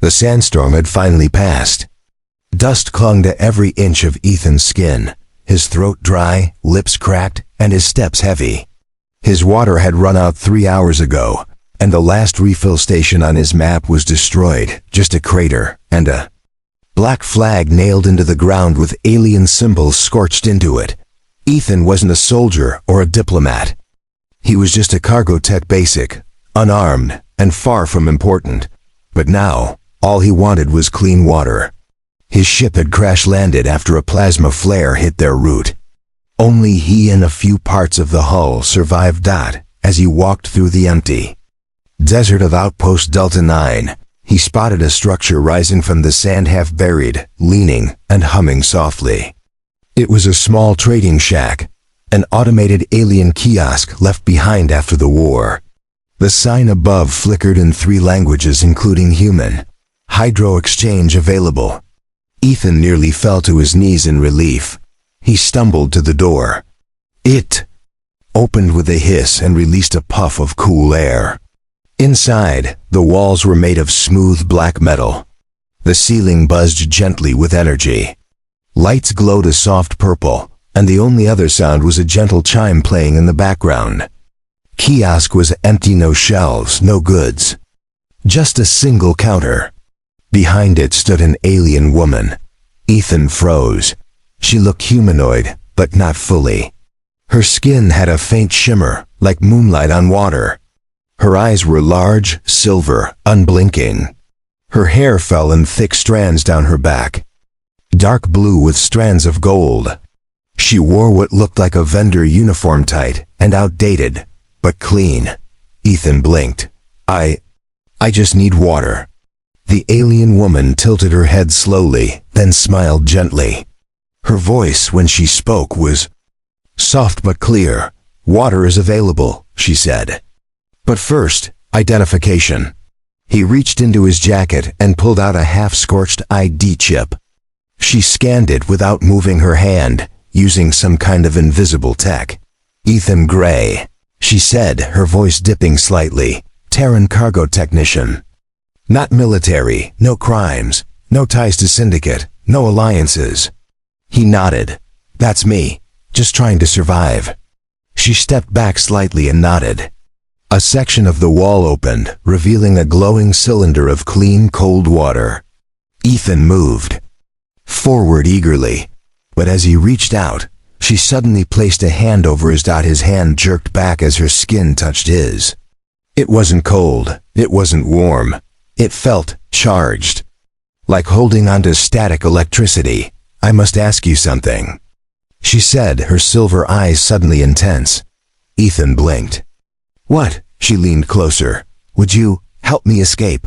The sandstorm had finally passed. Dust clung to every inch of Ethan's skin, his throat dry, lips cracked, and his steps heavy. His water had run out 3 hours ago, and the last refill station on his map was destroyed, just a crater, and a black flag nailed into the ground with alien symbols scorched into it. Ethan wasn't a soldier or a diplomat. He was just a cargo tech basic, unarmed, and far from important. But now, all he wanted was clean water. His ship had crash-landed after a plasma flare hit their route. Only he and a few parts of the hull survived. As he walked through the empty desert of Outpost Delta 9, he spotted a structure rising from the sand, half buried, leaning, and humming softly. It was a small trading shack, an automated alien kiosk left behind after the war. The sign above flickered in 3 languages including human. Hydro exchange available. Ethan nearly fell to his knees in relief. He stumbled to the door. It opened with a hiss and released a puff of cool air. Inside, the walls were made of smooth black metal. The ceiling buzzed gently with energy. Lights glowed a soft purple, and the only other sound was a gentle chime playing in the background. Kiosk was empty, no shelves, no goods. Just a single counter. Behind it stood an alien woman. Ethan froze. She looked humanoid, but not fully. Her skin had a faint shimmer, like moonlight on water. Her eyes were large, silver, unblinking. Her hair fell in thick strands down her back, dark blue with strands of gold. She wore what looked like a vendor uniform, tight and outdated, but clean. Ethan blinked. I just need water. The alien woman tilted her head slowly, then smiled gently. Her voice, when she spoke, was soft but clear. Water is available, she said. But first, identification. He reached into his jacket and pulled out a half-scorched ID chip. She scanned it without moving her hand, using some kind of invisible tech. Ethan Gray, she said, her voice dipping slightly. Terran cargo technician. Not military, no crimes, no ties to syndicate, no alliances. He nodded. That's me, just trying to survive. She stepped back slightly and nodded. A section of the wall opened, revealing a glowing cylinder of clean, cold water. Ethan moved forward eagerly, but as he reached out, she suddenly placed a hand over his. His hand jerked back as her skin touched his. It wasn't cold, it wasn't warm. It felt charged, like holding onto static electricity. I must ask you something, she said, her silver eyes suddenly intense. Ethan blinked. What? She leaned closer. Would you help me escape?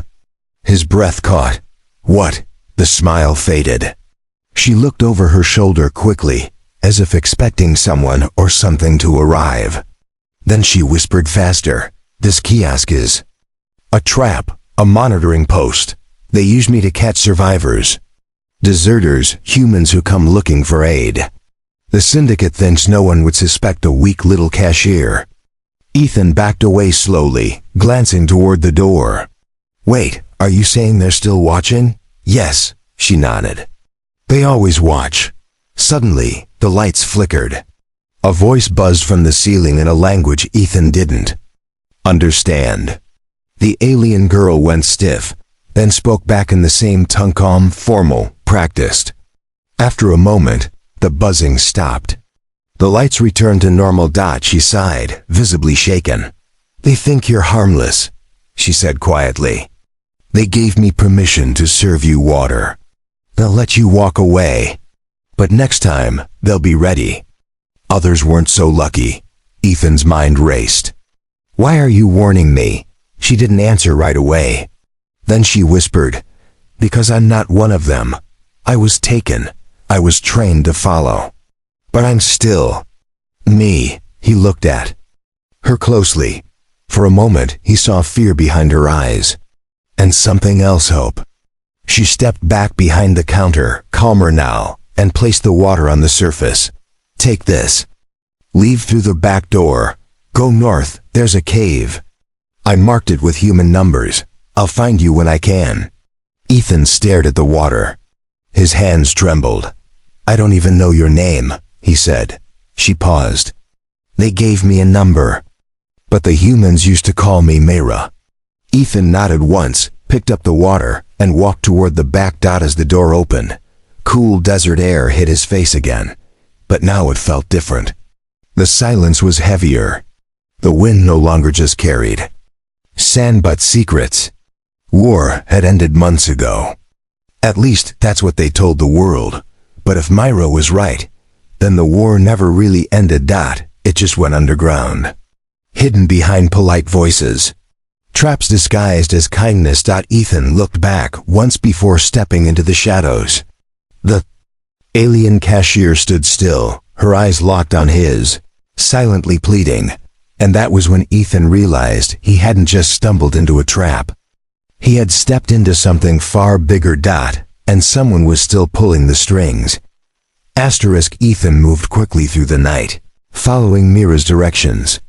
His breath caught. What? The smile faded. She looked over her shoulder quickly, as if expecting someone or something to arrive. Then she whispered faster. This kiosk is a trap, a monitoring post. They use me to catch survivors. Deserters, humans who come looking for aid. The syndicate thinks no one would suspect a weak little cashier. Ethan backed away slowly, glancing toward the door. Wait, are you saying they're still watching? Yes, she nodded. They always watch. Suddenly, the lights flickered. A voice buzzed from the ceiling in a language Ethan didn't understand. The alien girl went stiff, then spoke back in the same tongue, calm, formal, practiced. After a moment, the buzzing stopped. The lights returned to normal. She sighed, visibly shaken. They think you're harmless, she said quietly. They gave me permission to serve you water. They'll let you walk away. But next time, they'll be ready. Others weren't so lucky. Ethan's mind raced. Why are you warning me? She didn't answer right away. Then she whispered, because I'm not one of them. I was taken. I was trained to follow. But I'm still me. He looked at her closely. For a moment, he saw fear behind her eyes. And something else, hope. She stepped back behind the counter, calmer now, and placed the water on the surface. Take this. Leave through the back door. Go north, there's a cave. I marked it with human numbers. I'll find you when I can. Ethan stared at the water. His hands trembled. "I don't even know your name," he said. She paused. "They gave me a number, but the humans used to call me Mira." Ethan nodded once, picked up the water, and walked toward the back dot as the door opened. Cool desert air hit his face again, but now it felt different. The silence was heavier. The wind no longer just carried sand but secrets. War had ended months ago. At least that's what they told the world. But if Myra was right, then the war never really ended. It just went underground, hidden behind polite voices, traps disguised as kindness. Ethan looked back once before stepping into the shadows. The alien cashier stood still, her eyes locked on his, silently pleading. And that was when Ethan realized he hadn't just stumbled into a trap. He had stepped into something far bigger. And someone was still pulling the strings. Ethan moved quickly through the night, following Mira's directions.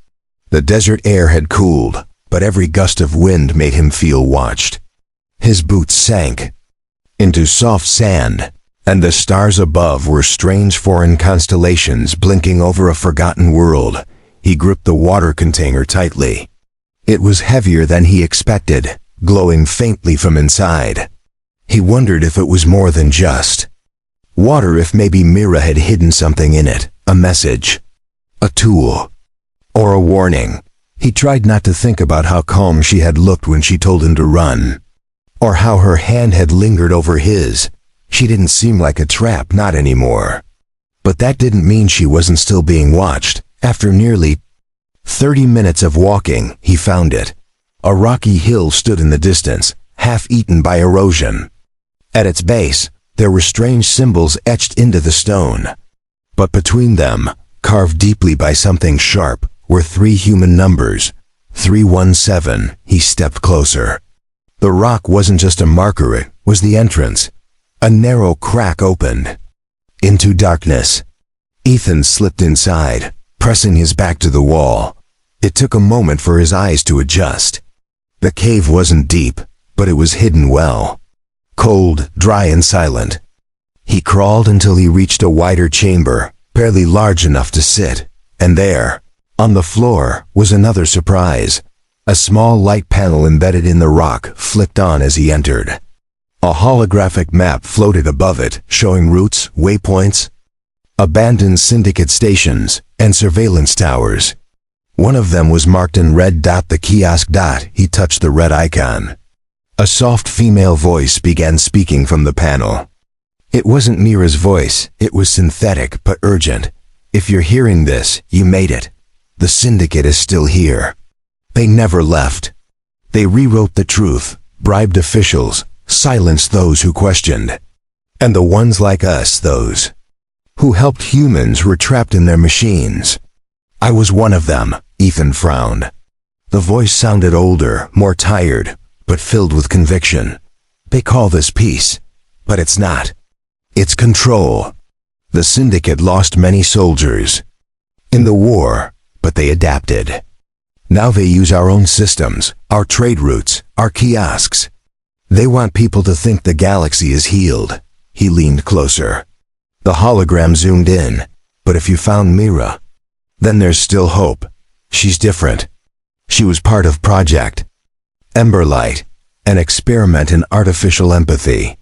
The desert air had cooled, but every gust of wind made him feel watched. His boots sank into soft sand, and the stars above were strange foreign constellations blinking over a forgotten world. He gripped the water container tightly. It was heavier than he expected, glowing faintly from inside. He wondered if it was more than just water, if maybe Mira had hidden something in it, a message, a tool, or a warning. He tried not to think about how calm she had looked when she told him to run, or how her hand had lingered over his. She didn't seem like a trap, not anymore. But that didn't mean she wasn't still being watched. After nearly 30 minutes of walking, he found it. A rocky hill stood in the distance, half eaten by erosion. At its base, there were strange symbols etched into the stone. But between them, carved deeply by something sharp, were 3 human numbers. 317. He stepped closer. The rock wasn't just a marker, it was the entrance. A narrow crack opened into darkness. Ethan slipped inside, pressing his back to the wall. It took a moment for his eyes to adjust. The cave wasn't deep, but it was hidden well. Cold, dry, and silent. He crawled until he reached a wider chamber, barely large enough to sit. And there, on the floor, was another surprise. A small light panel embedded in the rock flicked on as he entered. A holographic map floated above it, showing routes, waypoints, abandoned syndicate stations, and surveillance towers. One of them was marked in red. The kiosk. He touched the red icon. A soft female voice began speaking from the panel. It wasn't Mira's voice, it was synthetic but urgent. "If you're hearing this, you made it. The syndicate is still here. They never left. They rewrote the truth, bribed officials, silenced those who questioned. And the ones like us, those who helped humans, were trapped in their machines. I was one of them." Ethan frowned. The voice sounded older, more tired, but filled with conviction. "They call this peace, but it's not. It's control. The syndicate lost many soldiers in the war, but they adapted. Now they use our own systems, our trade routes, our kiosks. They want people to think the galaxy is healed." He leaned closer. The hologram zoomed in. "But if you found Mira, then there's still hope. She's different. She was part of Project Emberlight, an experiment in artificial empathy.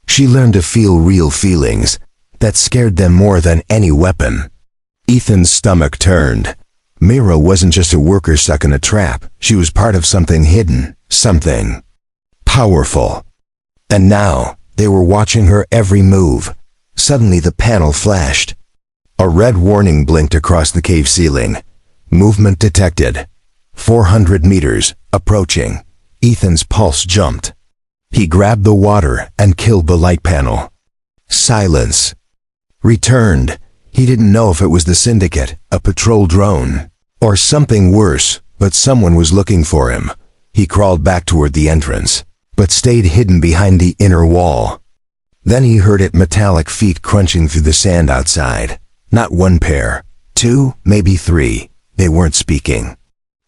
She learned to feel real feelings that scared them more than any weapon." Ethan's stomach turned. Mira wasn't just a worker stuck in a trap. She was part of something hidden, something powerful. And now, they were watching her every move. Suddenly the panel flashed. A red warning blinked across the cave ceiling. "Movement detected. 400 meters, approaching." Ethan's pulse jumped. He grabbed the water and killed the light panel. Silence returned. He didn't know if it was the syndicate, a patrol drone, or something worse, but someone was looking for him. He crawled back toward the entrance, but stayed hidden behind the inner wall. Then he heard it, metallic feet crunching through the sand outside. Not one pair, 2, maybe 3. They weren't speaking,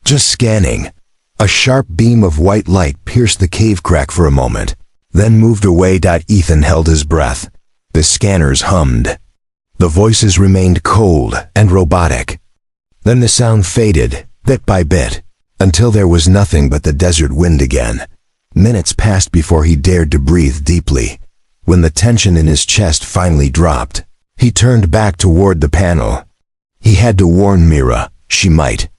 just scanning. A sharp beam of white light pierced the cave crack for a moment. then moved away. Ethan held his breath. The scanners hummed. The voices remained cold and robotic. Then the sound faded, bit by bit, until there was nothing but the desert wind again. Minutes passed before he dared to breathe deeply. When the tension in his chest finally dropped, he turned back toward the panel. He had to warn Mira. She might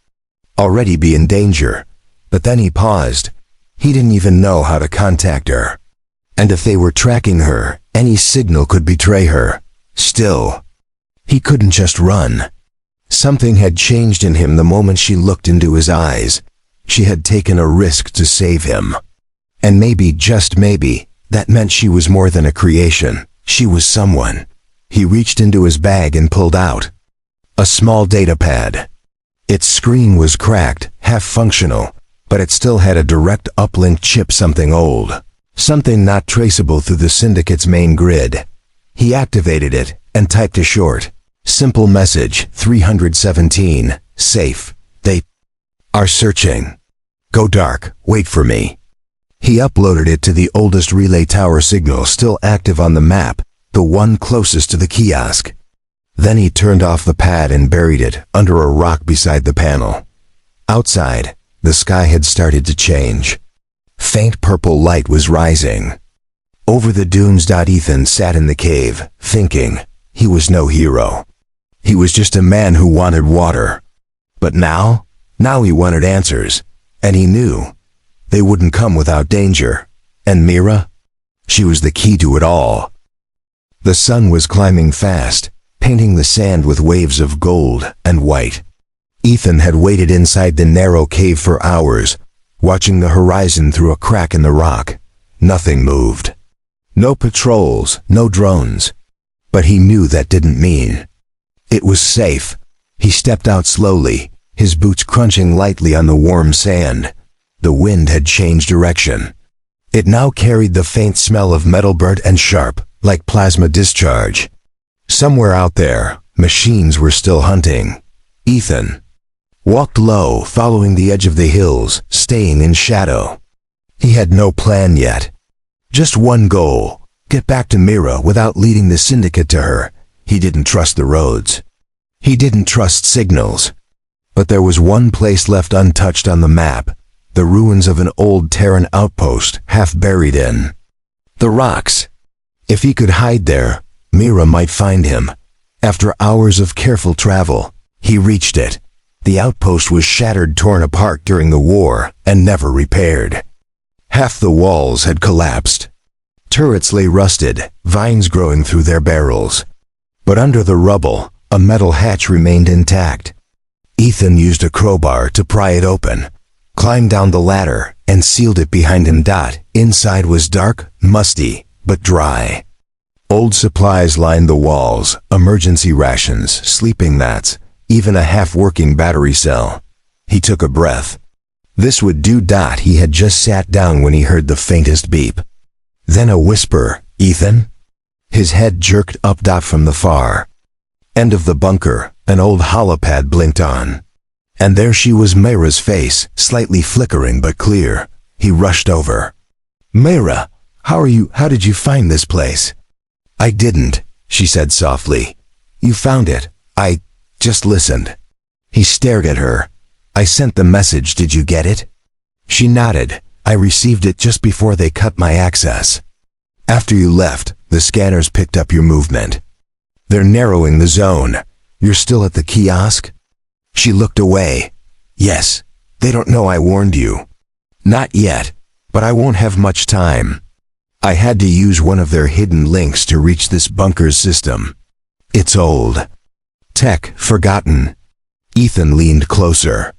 already be in danger. But then he paused. He didn't even know how to contact her. And if they were tracking her, any signal could betray her. Still, he couldn't just run. Something had changed in him the moment she looked into his eyes. She had taken a risk to save him. And maybe, just maybe, that meant she was more than a creation. She was someone. He reached into his bag and pulled out a small data pad. Its screen was cracked, half functional, but it still had a direct uplink chip, something old, something not traceable through the syndicate's main grid. He activated it and typed a short, simple message: 317, safe. They are searching. Go dark, wait for me. He uploaded it to the oldest relay tower signal still active on the map, the one closest to the kiosk. Then he turned off the pad and buried it under a rock beside the panel. Outside, the sky had started to change. Faint purple light was rising. Over the dunes. Ethan sat in the cave, thinking. He was no hero. He was just a man who wanted water. But now he wanted answers. And he knew they wouldn't come without danger. And Mira? She was the key to it all. The sun was climbing fast, painting the sand with waves of gold and white. Ethan had waited inside the narrow cave for hours, watching the horizon through a crack in the rock. Nothing moved. No patrols, no drones. But he knew that didn't mean it was safe. He stepped out slowly, his boots crunching lightly on the warm sand. The wind had changed direction. It now carried the faint smell of metal, burnt and sharp, like plasma discharge. Somewhere out there, machines were still hunting. Ethan walked low, following the edge of the hills, staying in shadow. He had no plan yet. Just one goal: get back to Mira without leading the syndicate to her. He didn't trust the roads. He didn't trust signals. But there was one place left untouched on the map: the ruins of an old Terran outpost, half buried in the rocks. If he could hide there, Mira might find him. After hours of careful travel, he reached it. The outpost was shattered, torn apart during the war, and never repaired. Half the walls had collapsed. Turrets lay rusted, vines growing through their barrels. But under the rubble, a metal hatch remained intact. Ethan used a crowbar to pry it open, climbed down the ladder, and sealed it behind him. Inside was dark, musty, but dry. Old supplies lined the walls: emergency rations, sleeping mats, even a half-working battery cell. He took a breath. This would do. He had just sat down when he heard the faintest beep. Then a whisper: Ethan? His head jerked up. From the far end of the bunker, an old holopad blinked on. And there she was, Mira's face, slightly flickering but clear. He rushed over. Mira, how are you? How did you find this place? I didn't, she said softly. You found it. I just listened. He stared at her. I sent the message. Did you get it? She nodded. I received it just before they cut my access. After you left, the scanners picked up your movement. They're narrowing the zone. You're still at the kiosk? She looked away. Yes. They don't know I warned you. Not yet, but I won't have much time. I had to use one of their hidden links to reach this bunker's system. It's old. Tech, forgotten. Ethan leaned closer.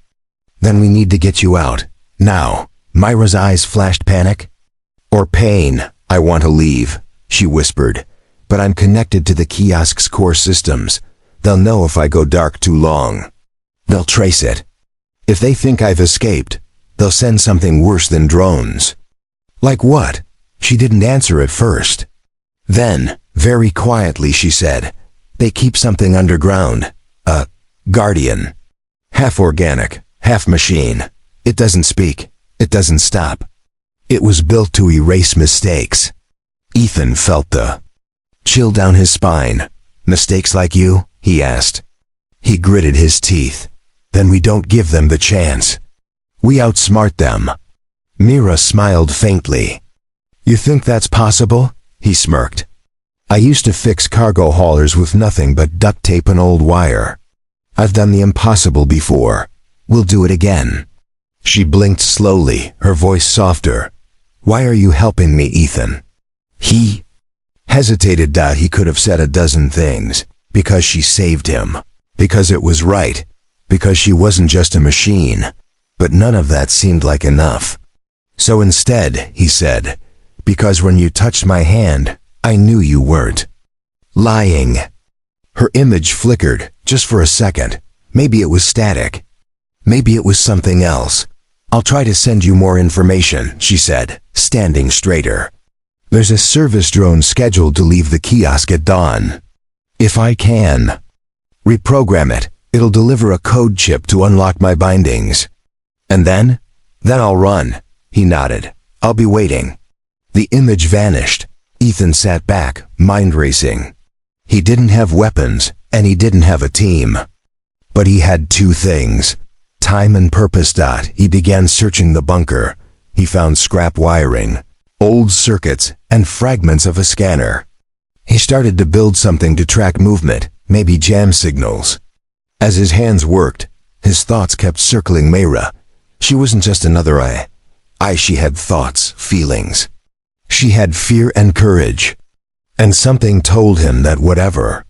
Then we need to get you out. Now. Myra's eyes flashed panic. Or pain. I want to leave, she whispered. But I'm connected to the kiosk's core systems. They'll know if I go dark too long. They'll trace it. If they think I've escaped, they'll send something worse than drones. Like what? She didn't answer at first. Then, very quietly, she said, they keep something underground. A guardian. Half organic, half machine. It doesn't speak. It doesn't stop. It was built to erase mistakes. Ethan felt the chill down his spine. Mistakes like you? He asked. He gritted his teeth. Then we don't give them the chance. We outsmart them. Mira smiled faintly. You think that's possible? He smirked. I used to fix cargo haulers with nothing but duct tape and old wire. I've done the impossible before. We'll do it again. She blinked slowly, her voice softer. Why are you helping me, Ethan? He hesitated. He could have said a dozen things. Because she saved him. Because it was right. Because she wasn't just a machine. But none of that seemed like enough. So instead, he said, because when you touched my hand, I knew you weren't lying. Her image flickered, just for a second. Maybe it was static. Maybe it was something else. I'll try to send you more information, she said, standing straighter. There's a service drone scheduled to leave the kiosk at dawn. If I can reprogram it, it'll deliver a code chip to unlock my bindings. And then I'll run. He nodded. I'll be waiting. The image vanished. Ethan sat back, mind racing. He didn't have weapons, and he didn't have a team. But he had two things. Time and purpose. He began searching the bunker. He found scrap wiring, old circuits, and fragments of a scanner. He started to build something to track movement, maybe jam signals. As his hands worked, his thoughts kept circling Mayra. She wasn't just another eye. She had thoughts, feelings. She had fear and courage. And something told him that whatever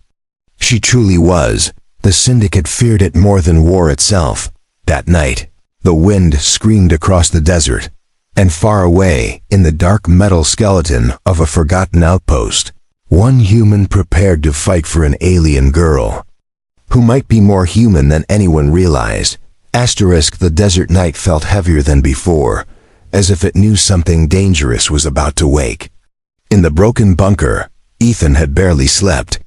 she truly was, the syndicate feared it more than war itself. That night, the wind screamed across the desert, and far away, in the dark metal skeleton of a forgotten outpost, one human prepared to fight for an alien girl, who might be more human than anyone realized. The desert night felt heavier than before, as if it knew something dangerous was about to wake. In the broken bunker, Ethan had barely slept.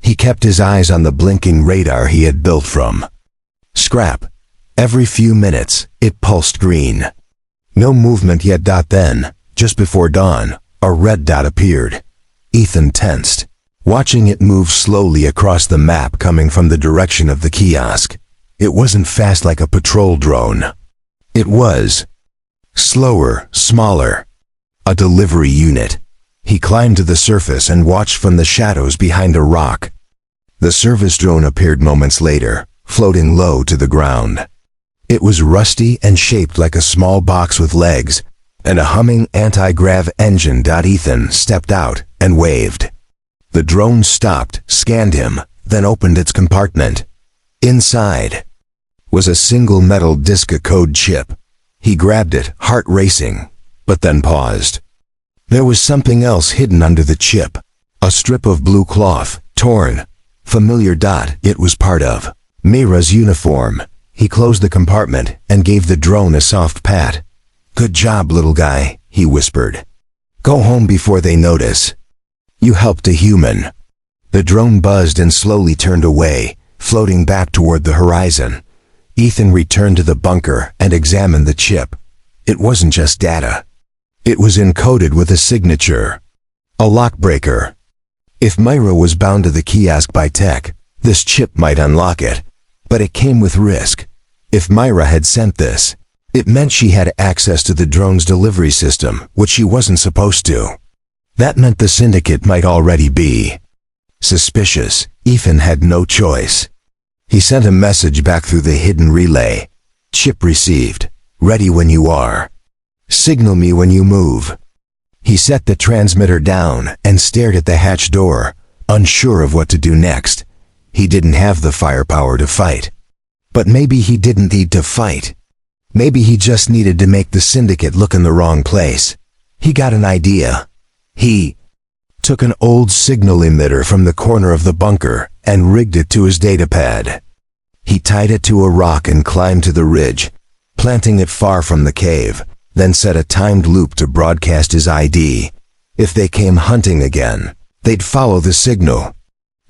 He kept his eyes on the blinking radar he had built from scrap. Every few minutes, it pulsed green. No movement yet. Then, just before dawn, a red dot appeared. Ethan tensed, watching it move slowly across the map coming from the direction of the kiosk. It wasn't fast like a patrol drone. It was slower, smaller. A delivery unit. He climbed to the surface and watched from the shadows behind a rock. The service drone appeared moments later, floating low to the ground. It was rusty and shaped like a small box with legs, and a humming anti-grav engine. Ethan stepped out and waved. The drone stopped, scanned him, then opened its compartment. Inside was a single metal disk, a code chip. He grabbed it, heart racing, but then paused. There was something else hidden under the chip. A strip of blue cloth, torn, familiar. It was part of Mira's uniform. He closed the compartment and gave the drone a soft pat. Good job, little guy, he whispered. Go home before they notice. You helped a human. The drone buzzed and slowly turned away, floating back toward the horizon. Ethan returned to the bunker and examined the chip. It wasn't just data. It was encoded with a signature. A lockbreaker. If Myra was bound to the kiosk by tech, this chip might unlock it. But it came with risk. If Myra had sent this, it meant she had access to the drone's delivery system, which she wasn't supposed to. That meant the syndicate might already be suspicious. Ethan had no choice. He sent a message back through the hidden relay. Chip received. Ready when you are. Signal me when you move. He set the transmitter down and stared at the hatch door, unsure of what to do next. He didn't have the firepower to fight. But maybe he didn't need to fight. Maybe he just needed to make the syndicate look in the wrong place. He got an idea. He took an old signal emitter from the corner of the bunker and rigged it to his datapad. He tied it to a rock and climbed to the ridge, planting it far from the cave, then set a timed loop to broadcast his ID. If they came hunting again, they'd follow the signal.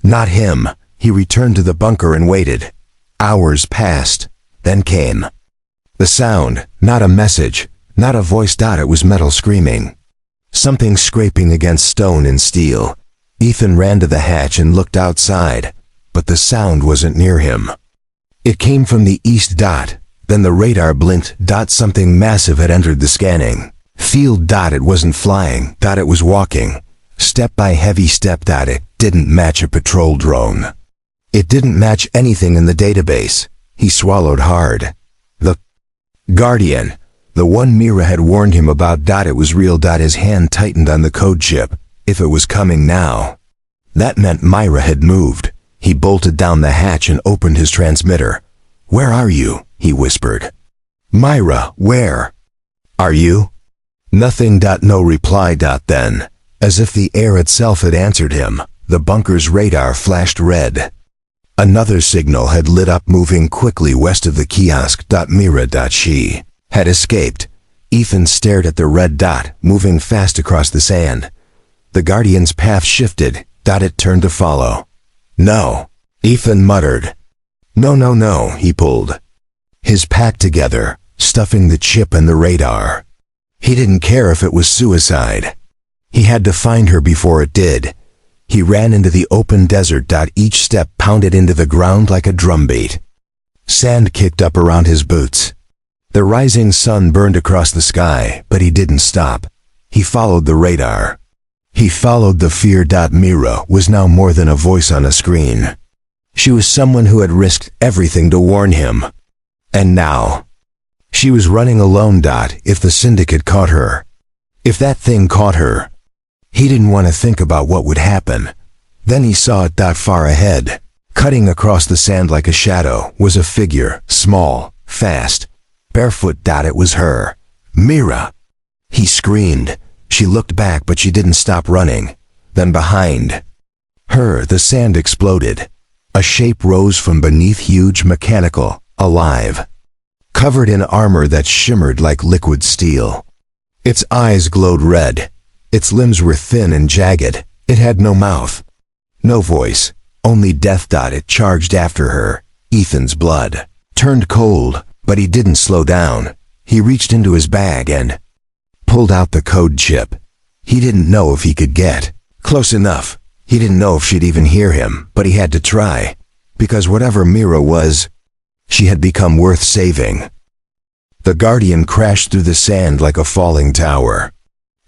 Not him. He returned to the bunker and waited. Hours passed, then came the sound, not a message, Not a voice. It was metal screaming. Something scraping against stone and steel. Ethan ran to the hatch and looked outside, but the sound wasn't near him. It came from the east. Then the radar blinked. Something massive had entered the scanning field. It wasn't flying. It was walking. Step by heavy step. It didn't match a patrol drone. It didn't match anything in the database. He swallowed hard. The Guardian. The one Mira had warned him about. It was real. His hand tightened on the code chip. If it was coming now, that meant Myra had moved. He bolted down the hatch and opened his transmitter. "Where are you?" he whispered. "Myra, where are you?" Nothing. No reply. Then, as if the air itself had answered him, the bunker's radar flashed red. Another signal had lit up, moving quickly west of the kiosk. Mira. She had escaped. Ethan stared at the red dot, moving fast across the sand. The Guardian's path shifted. It turned to follow. "No," Ethan muttered. No, he pulled his pack together, stuffing the chip and the radar. He didn't care if it was suicide. He had to find her before it did. He ran into the open desert. Each step pounded into the ground like a drumbeat. Sand kicked up around his boots. The rising sun burned across the sky, but he didn't stop. He followed the radar. He followed the fear. Mira was now more than a voice on a screen. She was someone who had risked everything to warn him. And now, she was running alone. If the syndicate caught her, if that thing caught her, he didn't want to think about what would happen. Then he saw it. Far ahead, cutting across the sand like a shadow, was a figure, small, fast, barefoot. It was her. Mira. He screamed. She looked back, but she didn't stop running. Then behind her, the sand exploded. A shape rose from beneath, huge, mechanical, alive, covered in armor that shimmered like liquid steel. Its eyes glowed red. Its limbs were thin and jagged. It had no mouth, no voice, only death. It charged after her. Ethan's blood turned cold, but he didn't slow down. He reached into his bag and pulled out the code chip. He didn't know if he could get close enough. He didn't know if she'd even hear him, but he had to try. Because whatever Mira was, she had become worth saving. The Guardian crashed through the sand like a falling tower.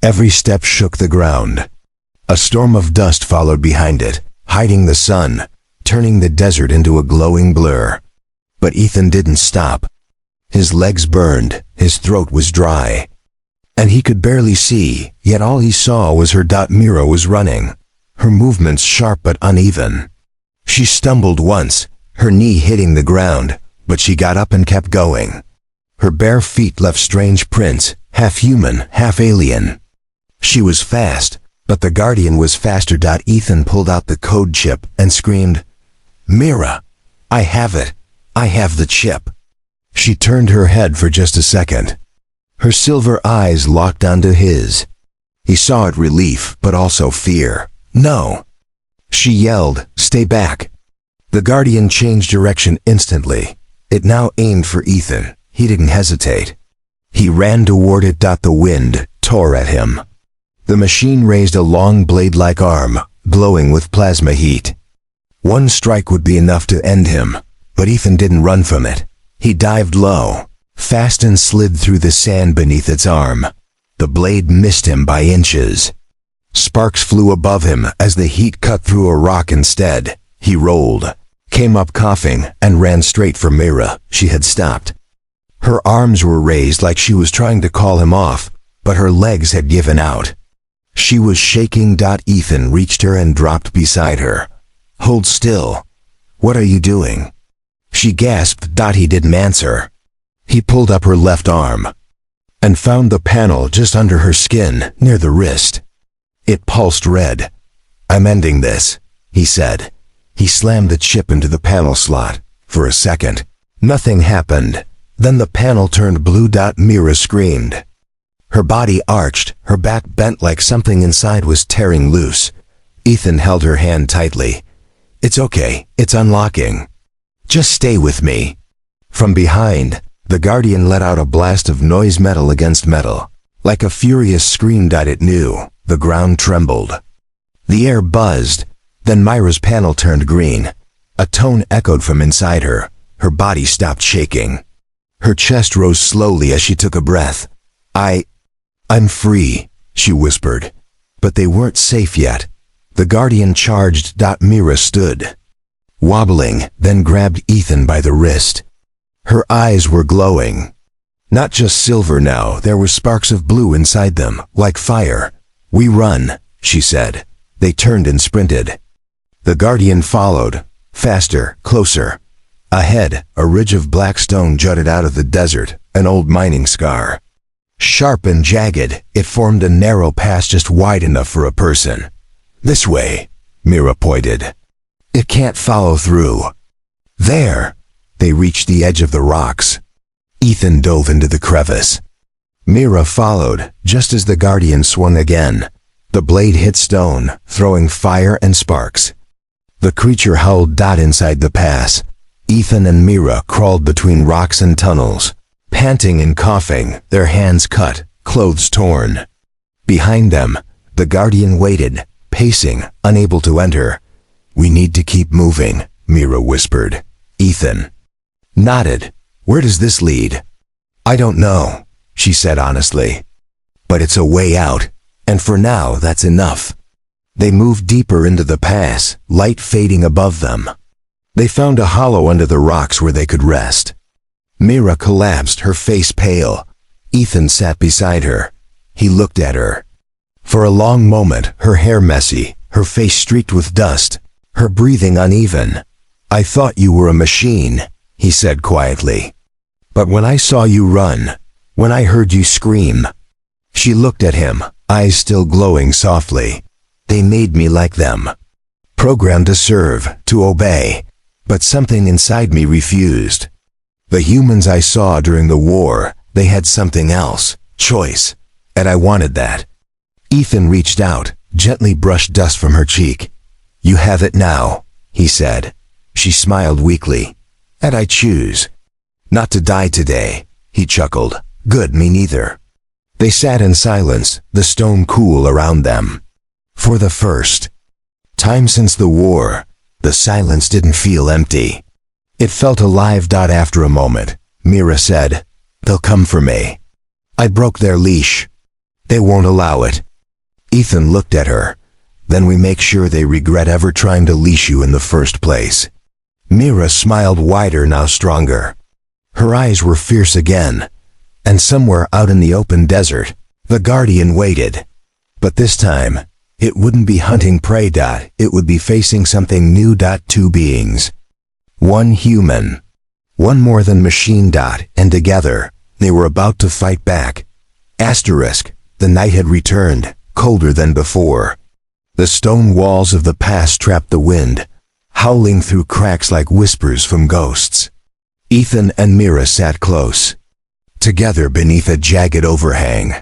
Every step shook the ground. A storm of dust followed behind it, hiding the sun, turning the desert into a glowing blur. But Ethan didn't stop. His legs burned, his throat was dry, and he could barely see, yet all he saw was her. Mira was running, her movements sharp but uneven. She stumbled once, her knee hitting the ground, but she got up and kept going. Her bare feet left strange prints, half human, half alien. She was fast, but the Guardian was faster. Ethan pulled out the code chip and screamed, "Mira, I have it. I have the chip." She turned her head for just a second. Her silver eyes locked onto his. He saw it relief, but also fear. "No!" She yelled, "Stay back." The Guardian changed direction instantly. It now aimed for Ethan. He didn't hesitate. He ran toward it. The wind tore at him. The machine raised a long blade-like arm, glowing with plasma heat. One strike would be enough to end him, but Ethan didn't run from it. He dived low, fast, and slid through the sand beneath its arm. The blade missed him by inches. Sparks flew above him as the heat cut through a rock instead. He rolled, came up coughing, and ran straight for Mira. She had stopped. Her arms were raised like she was trying to call him off, but her legs had given out. She was shaking. Ethan reached her and dropped beside her. "Hold still. What are you doing?" She gasped. He didn't answer. He pulled up her left arm and found the panel just under her skin, near the wrist. It pulsed red. "I'm ending this," he said. He slammed the chip into the panel slot. For a second, nothing happened. Then the panel turned blue. Mira screamed. Her body arched, her back bent like something inside was tearing loose. Ethan held her hand tightly. "It's okay, it's unlocking. Just stay with me." From behind, The Guardian let out a blast of noise, metal against metal. Like a furious scream. It knew. The ground trembled. The air buzzed. Then Myra's panel turned green. A tone echoed from inside her. Her body stopped shaking. Her chest rose slowly as she took a breath. I'm free, she whispered. But they weren't safe yet. The Guardian charged. Myra stood, wobbling, then grabbed Ethan by the wrist. Her eyes were glowing. Not just silver now, there were sparks of blue inside them, like fire. We run, she said. They turned and sprinted. The Guardian followed, faster, closer. Ahead, a ridge of black stone jutted out of the desert, an old mining scar. Sharp and jagged, it formed a narrow pass just wide enough for a person. This way, Myra pointed. It can't follow through. There! They reached the edge of the rocks. Ethan dove into the crevice. Myra followed, just as the Guardian swung again. The blade hit stone, throwing fire and sparks. The creature howled. Inside the pass, Ethan and Myra crawled between rocks and tunnels, panting and coughing, their hands cut, clothes torn. Behind them, the Guardian waited, pacing, unable to enter. We need to keep moving, Myra whispered. Ethan nodded. Where does this lead? I don't know, she said honestly. But it's a way out, and for now that's enough. They moved deeper into the pass, light fading above them. They found a hollow under the rocks where they could rest. Myra collapsed, her face pale. Ethan sat beside her. He looked at her. For a long moment, her hair messy, her face streaked with dust, her breathing uneven. I thought you were a machine, he said quietly. But when I saw you run, when I heard you scream. She looked at him, eyes still glowing softly. They made me like them. Programmed to serve, to obey. But something inside me refused. The humans I saw during the war, they had something else, choice. And I wanted that. Ethan reached out, gently brushed dust from her cheek. You have it now, he said. She smiled weakly. And I choose. Not to die today, he chuckled. Good, me neither. They sat in silence, the stone cool around them. For the first time since the war, the silence didn't feel empty. It felt alive. After a moment, Myra said, They'll come for me. I broke their leash. They won't allow it. Ethan looked at her. Then we make sure they regret ever trying to leash you in the first place. Myra smiled wider, now stronger. Her eyes were fierce again. And somewhere out in the open desert, the Guardian waited. But this time, it wouldn't be hunting prey. It would be facing something new. Two beings. One human. One more than machine. And together, they were about to fight back. Asterisk, the night had returned, colder than before. The stone walls of the pass trapped the wind, howling through cracks like whispers from ghosts. Ethan and Myra sat close, together beneath a jagged overhang.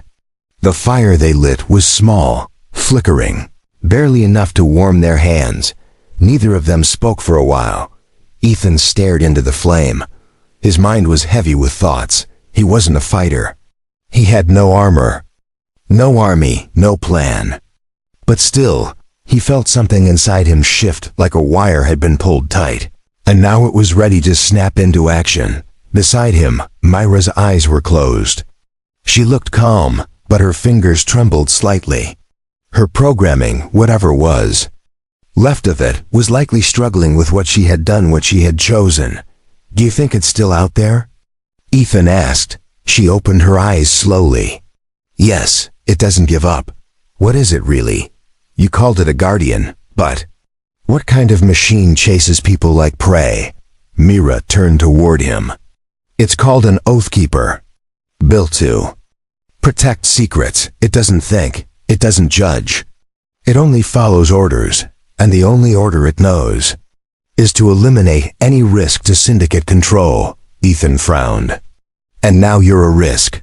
The fire they lit was small, flickering, barely enough to warm their hands. Neither of them spoke for a while. Ethan stared into the flame. His mind was heavy with thoughts. He wasn't a fighter. He had no armor, no army, no plan. But still, he felt something inside him shift, like a wire had been pulled tight. And now it was ready to snap into action. Beside him, Myra's eyes were closed. She looked calm, but her fingers trembled slightly. Her programming, whatever was left of it, was likely struggling with what she had done, what she had chosen. Do you think it's still out there? Ethan asked. She opened her eyes slowly. Yes, it doesn't give up. What is it really? You called it a guardian, but what kind of machine chases people like prey? Myra turned toward him. It's called an oathkeeper. Built to protect secrets. It doesn't think. It doesn't judge. It only follows orders, and the only order it knows is to eliminate any risk to syndicate control. Ethan frowned. And now you're a risk.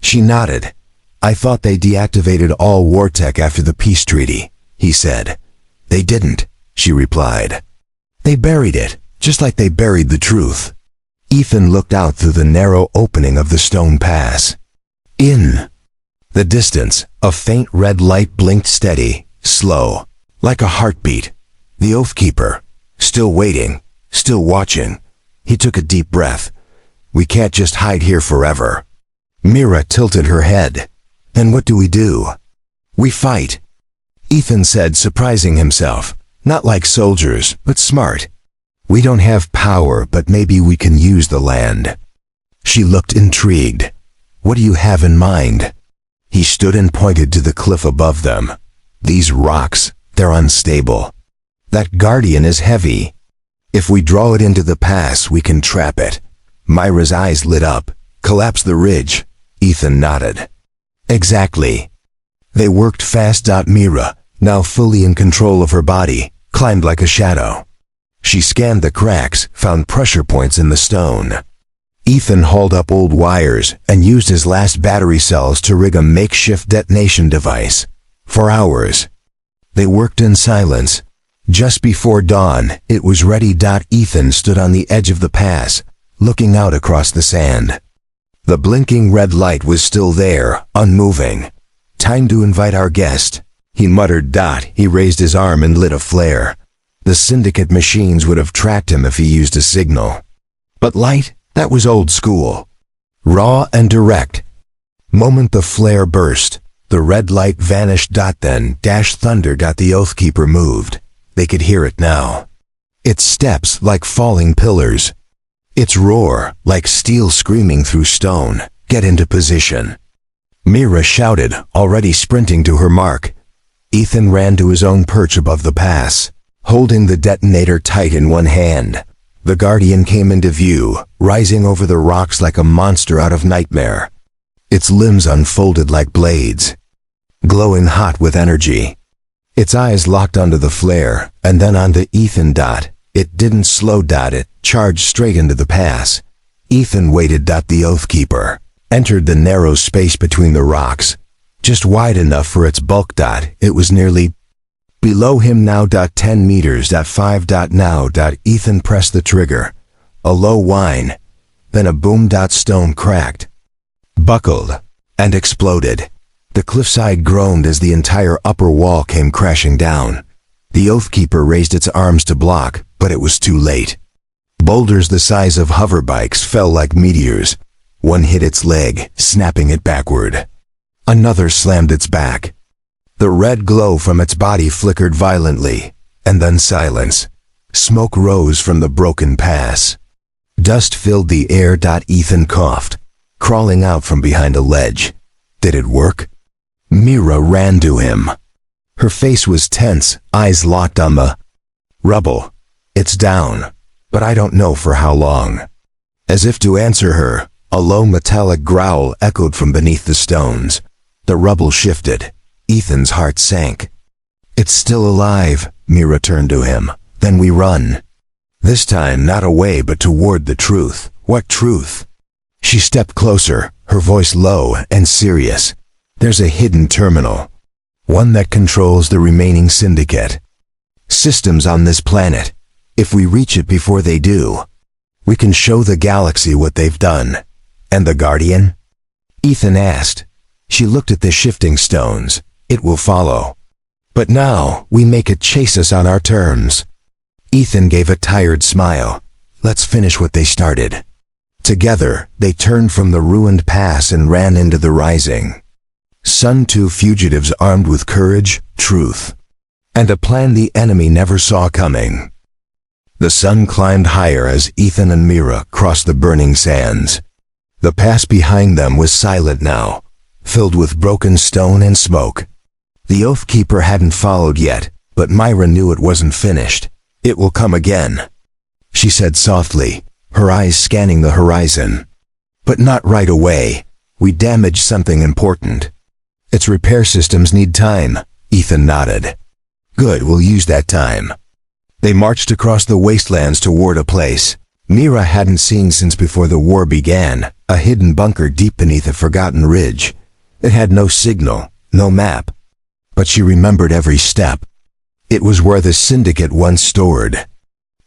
She nodded. I thought they deactivated all war tech after the peace treaty, he said. They didn't, she replied. They buried it, just like they buried the truth. Ethan looked out through the narrow opening of the stone pass. In the distance, a faint red light blinked steady, slow, like a heartbeat. The Oathkeeper, still waiting, still watching. He took a deep breath. We can't just hide here forever. Mira tilted her head. Then what do? We fight, Ethan said, surprising himself. Not like soldiers, but smart. We don't have power, but maybe we can use the land. She looked intrigued. What do you have in mind? He stood and pointed to the cliff above them. These rocks, they're unstable. That guardian is heavy. If we draw it into the pass, we can trap it. Myra's eyes lit up. Collapse the ridge. Ethan nodded. Exactly. They worked fast. Mira, now fully in control of her body, climbed like a shadow. She scanned the cracks, found pressure points in the stone. Ethan hauled up old wires and used his last battery cells to rig a makeshift detonation device. For hours, they worked in silence. Just before dawn, it was ready. Ethan stood on the edge of the pass, looking out across the sand. The blinking red light was still there, unmoving. Time to invite our guest, he muttered. He raised his arm and lit a flare. The syndicate machines would have tracked him if he used a signal. But light, that was old school. Raw and direct. Moment the flare burst, the red light vanished. Then thunder. The Oathkeeper moved. They could hear it now. Its steps like falling pillars. Its roar like steel screaming through stone. Get into position. Mira shouted, already sprinting to her mark. Ethan ran to his own perch above the pass, holding the detonator tight in one hand. The Guardian came into view, rising over the rocks like a monster out of nightmare. Its limbs unfolded like blades, glowing hot with energy. Its eyes locked onto the flare, and then onto Ethan. It didn't slow. It charged straight into the pass. Ethan waited. The Oathkeeper entered the narrow space between the rocks, just wide enough for its bulk. It was nearly below him now. 10 meters. 5. Now. Ethan pressed the trigger. A low whine, then a boom. Stone cracked, buckled, and exploded. The cliffside groaned as the entire upper wall came crashing down. The Oathkeeper raised its arms to block, but it was too late. Boulders the size of hoverbikes fell like meteors. One hit its leg, snapping it backward. Another slammed its back. The red glow from its body flickered violently, and then silence. Smoke rose from the broken pass. Dust filled the air. Ethan coughed, crawling out from behind a ledge. Did it work? Mira ran to him. Her face was tense, eyes locked on the rubble. It's down, but I don't know for how long. As if to answer her, a low metallic growl echoed from beneath the stones. The rubble shifted. Ethan's heart sank. It's still alive, Mira turned to him. Then we run. This time not away but toward the truth. What truth? She stepped closer, her voice low and serious. There's a hidden terminal. One that controls the remaining syndicate. Systems on this planet. If we reach it before they do, we can show the galaxy what they've done. And the Guardian? Ethan asked. She looked at the shifting stones. It will follow. But now, we make it chase us on our terms. Ethan gave a tired smile. Let's finish what they started. Together, they turned from the ruined pass and ran into the rising sun. Two fugitives armed with courage, truth, and a plan the enemy never saw coming. The sun climbed higher as Ethan and Mira crossed the burning sands. The pass behind them was silent now, filled with broken stone and smoke. The Oathkeeper hadn't followed yet, but Myra knew it wasn't finished. It will come again, she said softly, her eyes scanning the horizon. But not right away. We damaged something important. Its repair systems need time. Ethan nodded. Good, we'll use that time. They marched across the wastelands toward a place Mira hadn't seen since before the war began, a hidden bunker deep beneath a forgotten ridge. It had no signal, no map, but she remembered every step. It was where the Syndicate once stored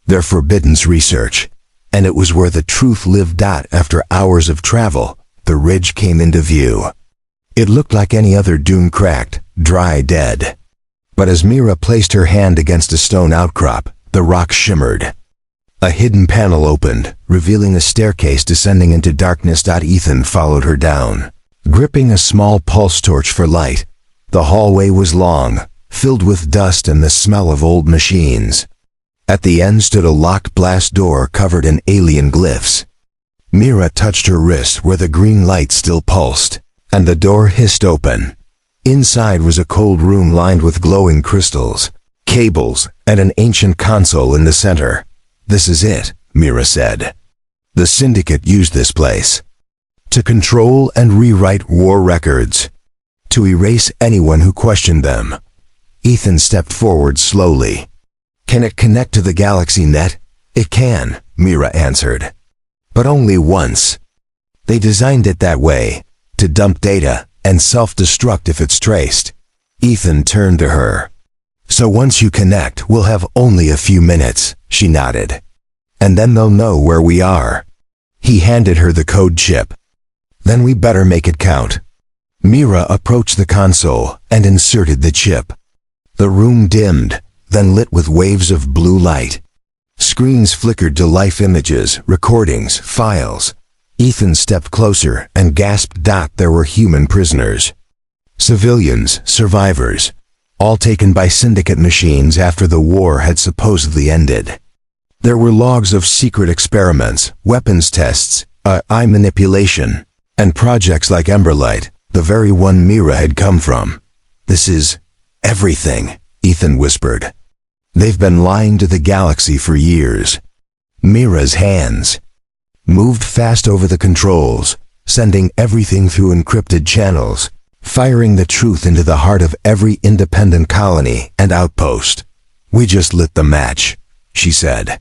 their forbidden research. And it was where the truth lived. After hours of travel, the ridge came into view. It looked like any other dune, cracked, dry, dead. But as Mira placed her hand against a stone outcrop, the rock shimmered. A hidden panel opened, revealing a staircase descending into darkness. Ethan followed her down, gripping a small pulse torch for light. The hallway was long, filled with dust and the smell of old machines. At the end stood a locked blast door covered in alien glyphs. Mira touched her wrist where the green light still pulsed, and the door hissed open. Inside was a cold room lined with glowing crystals, cables, and an ancient console in the center. "This is it," Mira said. "The Syndicate used this place to control and rewrite war records, to erase anyone who questioned them." Ethan stepped forward slowly. "Can it connect to the galaxy net?" "It can," Mira answered. "But only once. They designed it that way, to dump data and self-destruct if it's traced." Ethan turned to her. "So once you connect, we'll have only a few minutes," she nodded. "And then they'll know where we are." He handed her the code chip. "Then we better make it count." Mira approached the console and inserted the chip. The room dimmed, then lit with waves of blue light. Screens flickered to life, images, recordings, files. Ethan stepped closer and gasped. There were human prisoners. Civilians, survivors, all taken by Syndicate machines after the war had supposedly ended. There were logs of secret experiments, weapons tests, eye manipulation, and projects like Emberlight, the very one Mira had come from. "This is everything," Ethan whispered. "They've been lying to the galaxy for years." Mira's hands moved fast over the controls, sending everything through encrypted channels, firing the truth into the heart of every independent colony and outpost. "We just lit the match," she said.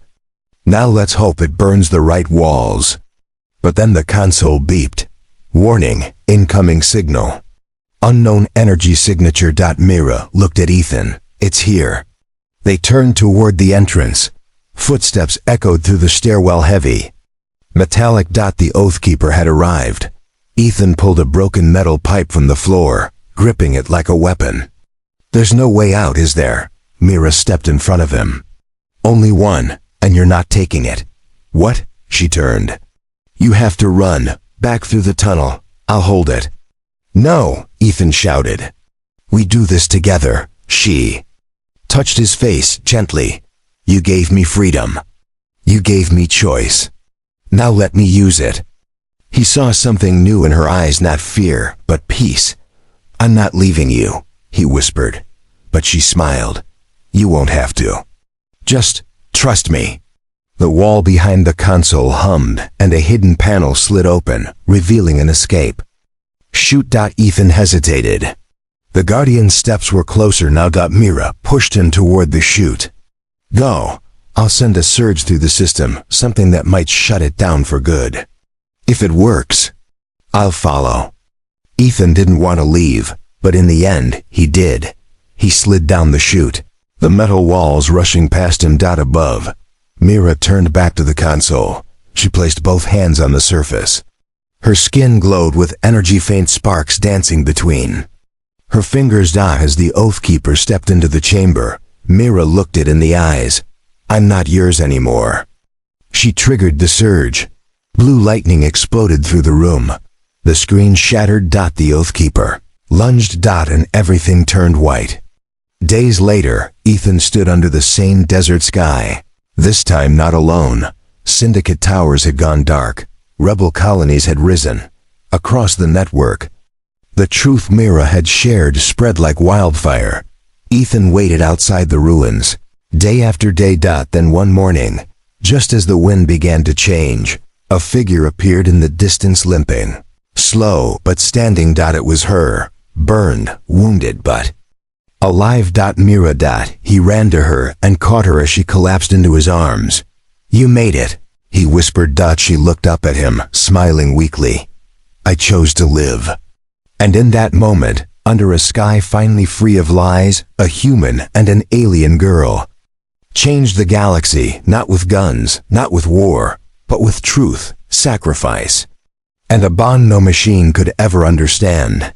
"Now let's hope it burns the right walls." But then the console beeped. "Warning, incoming signal. Unknown energy signature." Mira looked at Ethan. "It's here." They turned toward the entrance. Footsteps echoed through the stairwell, heavy, metallic. The Oathkeeper had arrived. Ethan pulled a broken metal pipe from the floor, gripping it like a weapon. "There's no way out, is there?" Mira stepped in front of him. "Only one, and you're not taking it." "What?" She turned. "You have to run, back through the tunnel. I'll hold it." "No," Ethan shouted. "We do this together." She touched his face gently. "You gave me freedom. You gave me choice. Now let me use it." He saw something new in her eyes, not fear, but peace. "I'm not leaving you," he whispered. But she smiled. "You won't have to. Just trust me." The wall behind the console hummed, and a hidden panel slid open, revealing an escape. "Shoot." Ethan hesitated. The Guardian's steps were closer now. Mira pushed him toward the chute. "Go. I'll send a surge through the system, something that might shut it down for good. If it works, I'll follow." Ethan didn't want to leave, but in the end, he did. He slid down the chute, the metal walls rushing past him. Above, Mira turned back to the console. She placed both hands on the surface. Her skin glowed with energy, faint sparks dancing between her fingers. As the Oathkeeper stepped into the chamber, Mira looked it in the eyes. "I'm not yours anymore." She triggered the surge. Blue lightning exploded through the room. The screen shattered. The Oathkeeper lunged. And everything turned white. Days later, Ethan stood under the same desert sky. This time not alone. Syndicate towers had gone dark. Rebel colonies had risen. Across the network, the truth Mira had shared spread like wildfire. Ethan waited outside the ruins, day after day. Then one morning, just as the wind began to change, a figure appeared in the distance, limping, slow but standing. It was her, burned, wounded, but alive. Mira. He ran to her and caught her as she collapsed into his arms. "You made it," he whispered. She looked up at him, smiling weakly. "I chose to live." And in that moment, under a sky finally free of lies, a human and an alien girl changed the galaxy, not with guns, not with war, but with truth, sacrifice, and a bond no machine could ever understand.